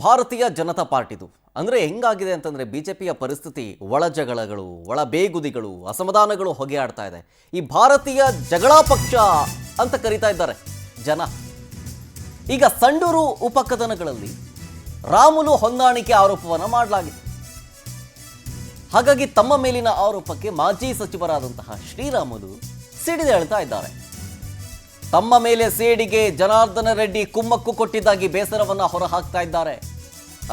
ಭಾರತೀಯ ಜನತಾ ಪಾರ್ಟಿದು ಅಂದರೆ ಹೆಂಗಾಗಿದೆ ಅಂತಂದರೆ ಬಿ ಜೆ ಪಿಯ ಪರಿಸ್ಥಿತಿ ಒಳ ಜಗಳಗಳು ಒಳ ಬೇಗುದಿಗಳು ಅಸಮಾಧಾನಗಳು ಹೊಗೆ ಆಡ್ತಾ ಇದೆ. ಈ ಭಾರತೀಯ ಜಗಳ ಪಕ್ಷ ಅಂತ ಕರೀತಾ ಇದ್ದಾರೆ ಜನ. ಈಗ ಸಂಡೂರು ಉಪಕದನಗಳಲ್ಲಿ ರಾಮುಲು ಹೊಂದಾಣಿಕೆ ಆರೋಪವನ್ನು ಮಾಡಲಾಗಿದೆ. ಹಾಗಾಗಿ ತಮ್ಮ ಮೇಲಿನ ಆರೋಪಕ್ಕೆ ಮಾಜಿ ಸಚಿವರಾದಂತಹ ಶ್ರೀರಾಮುಲು ಸಿಡಿದೇಳ್ತಾ ಇದ್ದಾರೆ. ತಮ್ಮ ಮೇಲೆ ಸೇಡಿಗೆ ಜನಾರ್ದನ ರೆಡ್ಡಿ ಕುಮ್ಮಕ್ಕು ಕೊಟ್ಟಿದ್ದಾಗಿ ಬೇಸರವನ್ನ ಹೊರಹಾಕ್ತಾ ಇದ್ದಾರೆ.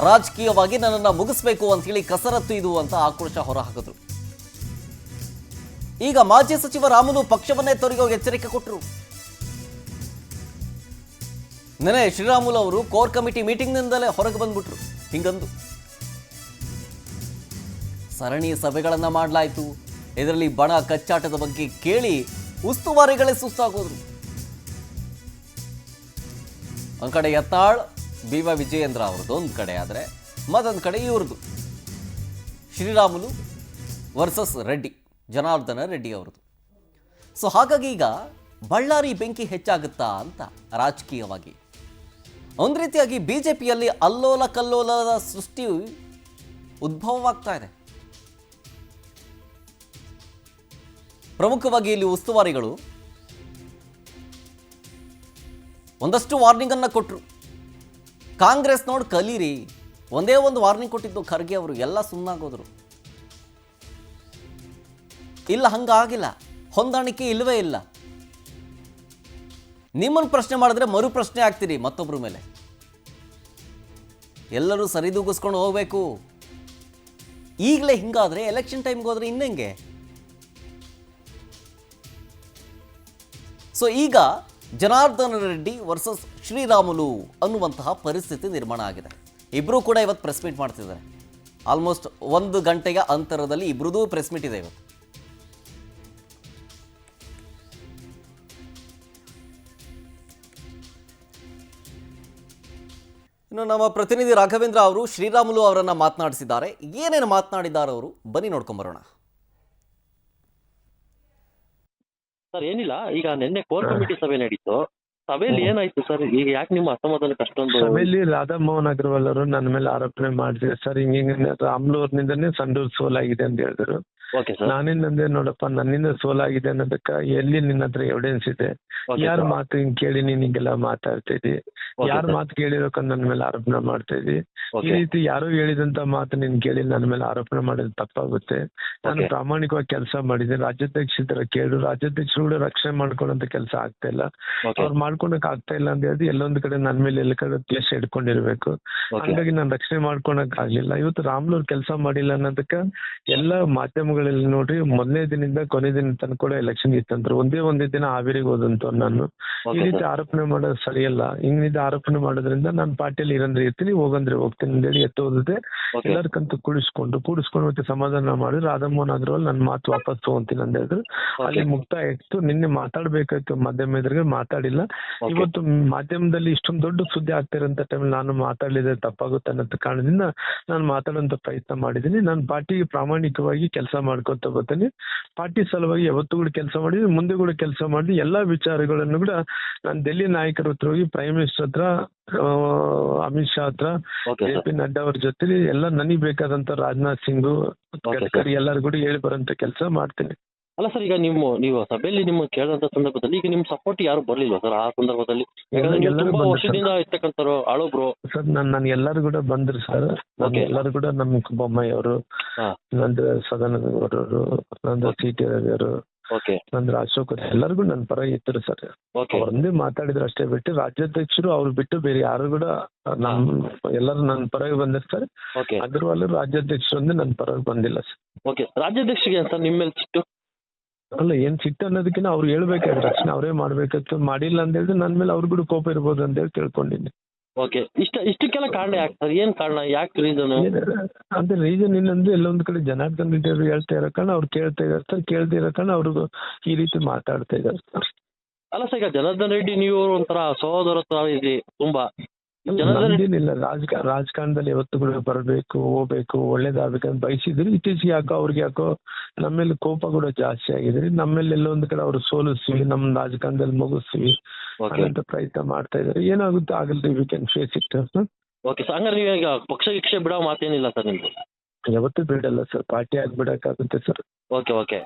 ರಾಜಕೀಯವಾಗಿ ನನ್ನನ್ನು ಮುಗಿಸ್ಬೇಕು ಅಂತ ಹೇಳಿ ಕಸರತ್ತು ಇದು ಅಂತ ಆಕ್ರೋಶ ಹೊರಹಾಕಿದ್ರು. ಈಗ ಮಾಜಿ ಸಚಿವ ರಾಮುಲು ಪಕ್ಷವನ್ನೇ ತೊರೆಯೋ ಎಚ್ಚರಿಕೆ ಕೊಟ್ಟರು. ನೆನೆ ಶ್ರೀರಾಮುಲು ಅವರು ಕೋರ್ ಕಮಿಟಿ ಮೀಟಿಂಗ್ನಿಂದಲೇ ಹೊರಗೆ ಬಂದ್ಬಿಟ್ರು. ಹಿಂಗಂದು ಸರಣಿ ಸಭೆಗಳನ್ನ ಮಾಡಲಾಯಿತು. ಇದರಲ್ಲಿ ಬಣ ಕಚ್ಚಾಟದ ಬಗ್ಗೆ ಕೇಳಿ ಉಸ್ತುವಾರಿಗಳೇ ಸುಸ್ತಾಗೋದ್ರು. ಒಂದ್ ಕಡೆ ಯತ್ನಾಳ್ ಬಿ.ವೈ. ವಿಜಯೇಂದ್ರ ಅವ್ರದ್ದು ಒಂದು ಕಡೆ ಆದರೆ ಮತ್ತೊಂದು ಕಡೆ ಇವ್ರದ್ದು ಶ್ರೀರಾಮುಲು ವರ್ಸಸ್ ರೆಡ್ಡಿ, ಜನಾರ್ದನ ರೆಡ್ಡಿ ಅವ್ರದ್ದು. ಸೊ ಹಾಗಾಗಿ ಈಗ ಬಳ್ಳಾರಿ ಬೆಂಕಿ ಹೆಚ್ಚಾಗುತ್ತಾ ಅಂತ ರಾಜಕೀಯವಾಗಿ ಒಂದು ರೀತಿಯಾಗಿ ಬಿ ಜೆ ಪಿಯಲ್ಲಿ ಅಲ್ಲೋಲ ಕಲ್ಲೋಲದ ಸೃಷ್ಟಿ ಉದ್ಭವವಾಗ್ತಾ ಇದೆ. ಪ್ರಮುಖವಾಗಿ ಇಲ್ಲಿ ಉಸ್ತುವಾರಿಗಳು ಒಂದಷ್ಟು ವಾರ್ನಿಂಗ್ ಅನ್ನ ಕೊಟ್ಟರು. ಕಾಂಗ್ರೆಸ್ ನೋಡಿ ಕಲೀರಿ, ಒಂದೇ ಒಂದು ವಾರ್ನಿಂಗ್ ಕೊಟ್ಟಿದ್ದು ಖರ್ಗೆ ಅವರು, ಎಲ್ಲ ಸುಮ್ಮನಾಗೋದ್ರು. ಇಲ್ಲ, ಹಂಗಾಗಿಲ್ಲ, ಹೊಂದಾಣಿಕೆ ಇಲ್ಲವೇ ಇಲ್ಲ. ನಿಮ್ಮನ್ನು ಪ್ರಶ್ನೆ ಮಾಡಿದ್ರೆ ಮರು ಪ್ರಶ್ನೆ ಆಗ್ತೀರಿ ಮತ್ತೊಬ್ಬರ ಮೇಲೆ. ಎಲ್ಲರೂ ಸರಿದೂಗಿಸ್ಕೊಂಡು ಹೋಗ್ಬೇಕು. ಈಗಲೇ ಹಿಂಗಾದ್ರೆ ಎಲೆಕ್ಷನ್ ಟೈಮ್ಗೆ ಹೋದ್ರೆ ಇನ್ನೆಂಗೆ? ಸೊ ಈಗ ಜನಾರ್ದನ ರೆಡ್ಡಿ ವರ್ಸಸ್ ಶ್ರೀರಾಮುಲು ಅನ್ನುವಂತಹ ಪರಿಸ್ಥಿತಿ ನಿರ್ಮಾಣ ಆಗಿದೆ. ಇಬ್ಬರೂ ಕೂಡ ಇವತ್ತು ಪ್ರೆಸ್ ಮೀಟ್ ಮಾಡ್ತಿದ್ದಾರೆ. ಆಲ್ಮೋಸ್ಟ್ 1 ಗಂಟೆಯ ಅಂತರದಲ್ಲಿ ಇಬ್ಬರದೂ ಪ್ರೆಸ್ ಮೀಟ್ ಇದೆ ಇವತ್ತು. ಇನ್ನು ನಮ್ಮ ಪ್ರತಿನಿಧಿ ರಾಘವೇಂದ್ರ ಅವರು ಶ್ರೀರಾಮುಲು ಅವರನ್ನ ಮಾತನಾಡಿಸಿದ್ದಾರೆ. ಏನೇನು ಮಾತನಾಡಿದ್ದಾರೆ ಅವರು, ಬನ್ನಿ ನೋಡ್ಕೊಂಬರೋಣ. ಸರ್ ಏನಿಲ್ಲ, ಈಗ ನಿನ್ನೆ ಕೋರ್ ಕಮಿಟಿ ಸಭೆ ನಡೀತು. ಸಭೆಯಲ್ಲಿ ಏನಾಯ್ತು ಸರ್? ಈಗ ಯಾಕೆ ನಿಮ್ಮ ಅಸಮಾಧಾನಕ್ಕೆ ಅಷ್ಟೊಂದು? ಸಭೆಯಲ್ಲಿ ರಾಧಾ ಮೋಹನ್ ಅಗ್ರವಾಲ್ ಅವರು ನನ್ನ ಮೇಲೆ ಆರೋಪಣೆ ಮಾಡಿದ್ರು ಸರ್. ಹಿಂಗೆ ರಾಮ್ಲೂರ್ನಿಂದನೇ ಸಂಡೂರ್ ಸೋಲಾಗಿದೆ ಅಂತ ಹೇಳಿದ್ರು. Okay sir. ನಾನೇನಂದೆ, ನೋಡಪ್ಪ ನನ್ನಿಂದ ಸೋಲಾಗಿದೆ ಅನ್ನೋದಕ್ಕ ಎಲ್ಲಿ ನಿನ್ನ ಹತ್ರ ಎವಿಡೆನ್ಸ್ ಇದೆ? ಯಾರ ಮಾತು ಹಿಂಗ್ ಕೇಳಿ ನೀನ್ ಹಿಂಗೆಲ್ಲ ಮಾತಾಡ್ತಾ ಇದ್ದಿ? ಯಾರ ಮಾತು ಕೇಳಿರೋಕಂದ್ ನನ್ನ ಮೇಲೆ ಆರೋಪಣೆ ಮಾಡ್ತಾ ಇದ್ದಿ? ಈ ರೀತಿ ಯಾರೋ ಹೇಳಿದಂತ ಮಾತು ನಿನ್ ಕೇಳಿ ನನ್ನ ಮೇಲೆ ಆರೋಪಣೆ ಮಾಡೋದು ತಪ್ಪಾಗುತ್ತೆ. ನಾನು ಪ್ರಾಮಾಣಿಕವಾಗಿ ಕೆಲಸ ಮಾಡಿದ್ದೆ. ರಾಜ್ಯಾಧ್ಯಕ್ಷ ತರ ಕೇಳು, ರಾಜ್ಯಾಧ್ಯಕ್ಷರು ಕೂಡ ರಕ್ಷಣೆ ಮಾಡ್ಕೊಳ್ಳೋಂತ ಕೆಲಸ ಆಗ್ತಾ ಇಲ್ಲ. ಅವ್ರು ಮಾಡ್ಕೊಳಕ್ ಆಗ್ತಾ ಇಲ್ಲ ಅಂತ ಹೇಳಿದ್ರೆ ಎಲ್ಲೊಂದ್ ಕಡೆ ನನ್ನ ಮೇಲೆ ಎಲ್ಲ ಕಡೆ ಕೇಸ್ ಇಟ್ಕೊಂಡಿರ್ಬೇಕು. ಹಂಗಾಗಿ ನಾನು ರಕ್ಷಣೆ ಮಾಡ್ಕೊಳಕ್ ಆಗ್ಲಿಲ್ಲ. ಇವತ್ತು ರಾಮ್ಲು ಅವ್ರು ಕೆಲಸ ಮಾಡಿಲ್ಲ ಅನ್ನೋದಕ್ಕ ಎಲ್ಲ ಮಾಧ್ಯಮಗಳಲ್ಲಿ ನೋಡ್ರಿ, ಮೊದಲನೇ ದಿನದಿಂದ ಕೊನೆ ದಿನ ತನಕ ಕೂಡ ಎಲೆಕ್ಷನ್ ಇತ್ತಂದ್ರು. ಒಂದೇ ದಿನ ಹಾವೇರಿಗೆ ಹೋದಂತ ನಾನು ಈ ರೀತಿ ಆರೋಪಣೆ ಮಾಡೋದು ಸರಿಯಲ್ಲ. ಹಿಂಗ್ ಆರೋಪಣೆ ಮಾಡೋದ್ರಿಂದ ನಾನು ಪಾರ್ಟಿಯಲ್ಲಿ ಇರಂದ್ರೆ ಇರ್ತೀನಿ, ಹೋಗಂದ್ರೆ ಹೋಗ್ತೀನಿ ಅಂತೇಳಿ ಎತ್ತೋದದೆ ಎಲ್ಲರಿಗಂತೂ ಕೂಡಿಸ್ಕೊಂಡು ಮತ್ತೆ ಸಮಾಧಾನ ಮಾಡಿ ರಾಧಾಮೋಹನ್ ಅಗ್ರವಾಲ್ ನನ್ನ ಮಾತು ವಾಪಸ್ ತಗೊಂತೀನಿ ಅಂತ ಹೇಳಿದ್ರು. ಅಲ್ಲಿ ಮುಕ್ತಾಯ ಇತ್ತು. ನಿನ್ನೆ ಮಾತಾಡ್ಬೇಕಾಯ್ತು ಮಾಧ್ಯಮ ಎದುರಿಗೆ, ಮಾತಾಡಿಲ್ಲ. ಇವತ್ತು ಮಾಧ್ಯಮದಲ್ಲಿ ಇಷ್ಟೊಂದು ದೊಡ್ಡ ಸುದ್ದಿ ಆಗ್ತಾ ಇರೋಂಥ ಟೈಮ್ ನಾನು ಮಾತಾಡಲಿದ್ರೆ ತಪ್ಪಾಗುತ್ತೆ ಅನ್ನೋ ಕಾರಣದಿಂದ ನಾನು ಮಾತಾಡೋಂಥ ಪ್ರಯತ್ನ ಮಾಡಿದ್ದೀನಿ. ನಾನು ಪಾರ್ಟಿಗೆ ಪ್ರಾಮಾಣಿಕವಾಗಿ ಕೆಲಸ ಮಾಡ್ಕೊತ ಬರ್ತೀನಿ. ಪಾರ್ಟಿ ಸಲುವಾಗಿ ಯಾವತ್ತೂ ಕೂಡ ಕೆಲಸ ಮಾಡಿದ್ವಿ, ಮುಂದೆ ಕೂಡ ಕೆಲಸ ಮಾಡಿ ಎಲ್ಲಾ ವಿಚಾರಗಳನ್ನು ಕೂಡ ನಾನು ಡೆಲ್ಲಿ ನಾಯಕರ ಹತ್ರ ಹೋಗಿ ಪ್ರೈಮ್ ಮಿನಿಸ್ಟರ್ ಹತ್ರ, ಅಮಿತ್ ಶಾ ಹತ್ರ, ಜೆ.ಪಿ. ನಡ್ಡಾ ಅವ್ರ ಜೊತೆ ಎಲ್ಲ ನನಗೆ ಬೇಕಾದಂತ ರಾಜನಾಥ್ ಸಿಂಗ್, ಗಡ್ಕರಿ ಎಲ್ಲರೂ ಕೂಡ ಹೇಳಿ ಬರೋಂತ ಕೆಲಸ ಮಾಡ್ತೀನಿ. ಅಲ್ಲ ಸರ್, ಈಗ ನೀವು ಸಭೆಯಲ್ಲಿ ನಿಮ್ಮ ಕೇಳಿದಂತ ಸಂದರ್ಭದಲ್ಲಿ ಈಗ ನಿಮ್ ಸಪೋರ್ಟ್ ಯಾರು ಬರ್ಲಿಲ್ವಾ ಸರ್? ಆ ಸಂದರ್ಭದಲ್ಲಿ ತುಂಬಾ ವರ್ಷದಿಂದ ಇರ್ತಕ್ಕಂಥವ್ರು ಆಳೊಬ್ರು ಸರ್, ನನ್ ಎಲ್ಲರೂ ಕೂಡ ಬಂದ್ರು ಸರ್. ಎಲ್ಲರೂ ಕೂಡ ನಮ್ ಬೊಮ್ಮಾಯಿ ಅವರು, ನಂದ್ರ ಸದಾನಂದ ಗೌಡರು, ನಂದ್ರ ಸಿ.ಟಿ. ರವಿ ಅವರು, ನಂದ್ರ ಅಶೋಕ್ ಎಲ್ಲರಿಗೂ ನನ್ನ ಪರ ಇದ್ರು ಸರ್. ಒಂದೇ ಮಾತಾಡಿದ್ರು ಅಷ್ಟೇ ಬಿಟ್ಟು ರಾಜ್ಯಾಧ್ಯಕ್ಷರು ಅವ್ರು ಬಿಟ್ಟು ಬೇರೆ ಯಾರು ಕೂಡ ಎಲ್ಲರೂ ನನ್ನ ಪರವಾಗಿ ಬಂದಿರ್ತಾರೆ. ಅಗ್ರವಾಲ್ ರಾಜ್ಯಾಧ್ಯಕ್ಷರು ಅಂದ್ರೆ ನನ್ನ ಪರವಾಗಿ ಬಂದಿಲ್ಲ ಸರ್. ರಾಜ್ಯಾಧ್ಯಕ್ಷರಿಗೆ ಸರ್ ನಿಮ್ಮ ಮೇಲೆ ಸಿಟ್ಟು? ಅಲ್ಲ, ಏನ್ ಸಿಟ್ಟು ಅನ್ನೋದಕ್ಕಿಂತ ಅವ್ರು ಹೇಳ್ಬೇಕಾದ್ರೆ ರಕ್ಷಣೆ ಅವರೇ ಮಾಡ್ಬೇಕಾಯ್ತು. ಮಾಡಿಲ್ಲ ಅಂತ ಹೇಳಿದ್ರೆ ನನ್ನ ಮೇಲೆ ಅವ್ರು ಕೂಡ ಕೋಪ ಇರ್ಬೋದು ಅಂತ ಹೇಳಿ ತಿಳ್ಕೊಂಡಿದ್ದೀನಿ. ಇಷ್ಟಕ್ಕೆಲ್ಲ ಕಾರಣ ಯಾಕೆ ಸರ್? ಏನ್ ಕಾರಣ? ಯಾಕೆ ರೀಸನ್? ಅಂದ್ರೆ ರೀಸನ್ ಏನಂದ್ರೆ ಎಲ್ಲೊಂದ್ ಕಡೆ ಜನಾರ್ದನ್ ರೆಡ್ಡಿ ಅವರು ಹೇಳ್ತಾ ಇರೋ ಕಾರಣ ಅವ್ರು ಕೇಳ್ತಾ ಇದಾರೆ ಸರ್. ಕೇಳ್ತಾ ಇರೋ ಕಾರಣ ಅವ್ರಿಗೂ ಈ ರೀತಿ ಮಾತಾಡ್ತಾ ಇದಾರೆ ಸರ್. ಅಲ್ಲ ಸರ್, ಈಗ ಜನಾರ್ದನ್ ರೆಡ್ಡಿ ನೀವು ಒಂಥರ ಸಹೋದರತ್ವ ಇದೆ ತುಂಬಾ. ಏನಿಲ್ಲ, ರಾಜಕಾರಣದಲ್ಲಿ ಯಾವತ್ತು ಕೂಡ ಬರ್ಬೇಕು, ಹೋಗ್ಬೇಕು, ಒಳ್ಳೇದಾಗ್ಬೇಕಂತ ಬಯಸಿದ್ರು. ಇತ್ತೀಚೆಗೆ ಯಾಕೋ ನಮ್ಮ ಮೇಲೆ ಕೋಪ ಕೂಡ ಜಾಸ್ತಿ ಆಗಿದ್ರಿ. ನಮ್ಮೇಲೆ ಎಲ್ಲೊಂದ್ ಕಡೆ ಅವ್ರು ಸೋಲಿಸ್ವಿ, ನಮ್ ರಾಜಕಾರಣದಲ್ಲಿ ಮುಗಿಸ್ವಿ ಅಂತ ಪ್ರಯತ್ನ ಮಾಡ್ತಾ ಇದಾರೆ. ಏನಾಗುತ್ತೆ ಆಗಲ್ರಿ, we can face it. Okay sir, ಹಂಗಾರೆ ನೀವು ಈಗ ಪಕ್ಷ ಗಿಕ್ಷ ಬಿಡೋ ಮಾತೇನಿಲ್ಲ ಸರ್ ನಿಮ್ದು? ಯಾವತ್ತೂ ಬಿಡಲ್ಲ ಸರ್, ಪಾರ್ಟಿ ಆಗ್ಬಿಡಕ್ಕಾಗುತ್ತೆ ಸರ್. Okay okay